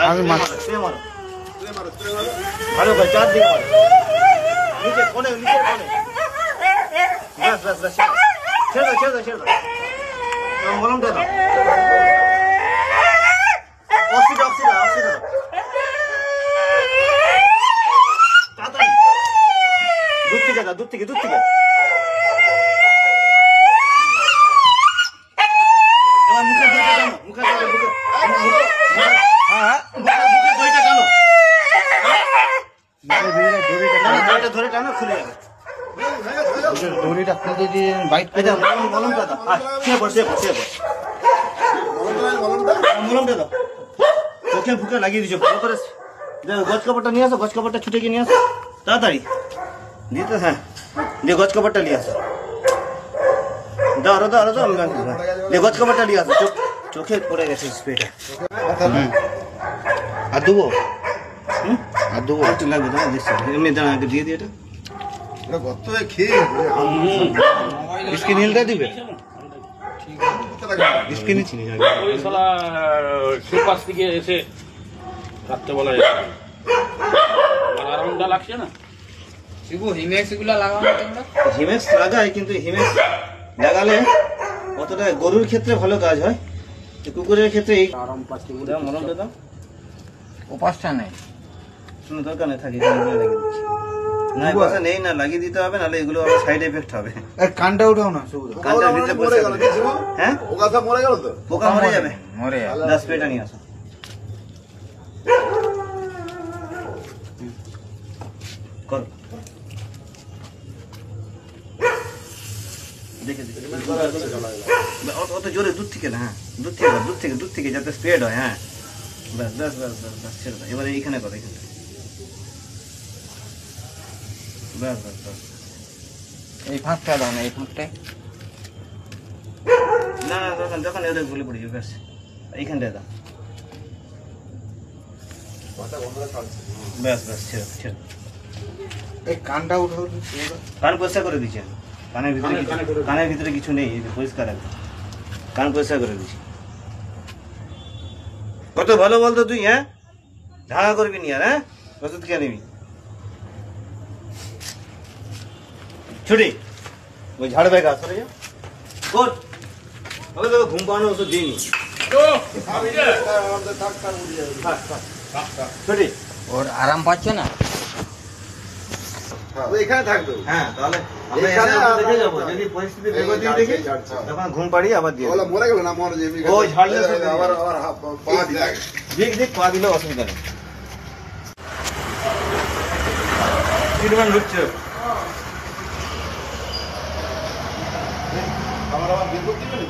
আমি মারো স্প্রে মারো মারো ভাই চারদিকে মারো নিচে কোণে নিচে কোণে বাস বাস বাস ছেড়ে দাও ছেড়ে দাও ছেড়ে দাও মলমটা দাও অক্সিডেন্ট অক্সিডেন্ট অক্সিডেন্ট তাড়াতাড়ি দূর থেকে দাও দূর থেকে দূর থেকে এবার মুখে দইটা টানো মুখে দইটা হ্যাঁ মুখে দইটা টানো দইটা ধরে টানো খুলে যাবে দড়িটা খুলতে দিয়ে বাইট করে মলমটা দাও শুয়ে পড় শুয়ে পড় শুয়ে পড় মলমটা দাও চোখে ফুকে লাগিয়ে দিচ্ছ ভালো করে গজ কাপড়টা নিয়ে আসো গজ কাপড়টা ছুটে গিয়ে নিয়ে আসো তাড়াতাড়ি দিতে হ্যাঁ দিয়ে গজ কাপড়টা নিয়ে আসো দাও আরো দাও আরো দাও দিয়ে গজ কাপড়টা নিয়ে আসো চোখে পড়ে গেছে স্প্রেটা আর দেবো আর দেবো একটু লাগবে দাঁড়া দিচ্ছি এমনি দাঁড়া আগে দিয়ে দিয়ে এটা স্ক্রিনটা দিবে স্ক্রিন ওই শালা সুপার থেকে এসে রাত্রেবেলা আরামটা লাগছে না হিমেক্স গুলা লাগানো হিমেক্স লাগায় কিন্তু হিমেক্স লাগালে অতটা গরুর ক্ষেত্রে ভালো কাজ হয় কুকুরের ক্ষেত্রে এই আরাম পাচ্ছি মলমটা দাও ওপাশটা নেই শুনে দরকার নেই থাকি না কথা নেই না লাগিয়ে দিতে হবে নাহলে এগুলো আবার সাইড এফেক্ট হবে কানটা উঠাও না কানটার ভিতরে পড়ে গেল হ্যাঁ পোকা মরে গেল তো পোকা মরে যাবে মরে 10 স্প্রেটা নিয়ে আসো কর দেখে অত জোরে দূর থেকে না হ্যাঁ দূর থেকে যাতে স্প্রেড হয় হ্যাঁ বাস বাস বাস বাস বাস ছেড়ে দাও এবারে এইখানে করো এখানে বাস বাস বাস এই ফাঁকটা দাও না এই ফাঁকটায় না না যখন যখন এদের ভুলে পড়ে যাবে ব্যাস এইখানটায় দাও ব্যাস ব্যাস ছেড়ে ছেড়ে এই কানটা উঠাও কান পরিষ্কার করে দিচ্ছি কানের ভিতরে কিছু নেই এই যে পরিষ্কার আছে কান পরিষ্কার করে দিচ্ছি কত ভালো বলতো তুই হ্যাঁ ঝাড়া করবি নি আর হ্যাঁ ওষুধ খেয়ে নিবি ছুটি ওই ঝাড়বে গা সরে যা কোট ওকে তোকে ঘুম পাড়ানো ওষুধ দিইনি ছুটি ওর আরাম পাচ্ছে না এখানে থাকবে হ্যাঁ তাহলে আমরা এখানে দেখে যাবো যদি পরিস্থিতি বেগতি দেখি তখন ঘুম পাড়িয়ে আবার দিয়ে ওলা মরে গেল না মরে যে ওই ঝাড়লে আবার আবার পা দিয়ে দিক পা দিলে অসুবিধা নেই ট্রিটমেন্ট হচ্ছে আমার আবার বিদ্যুৎ দিবে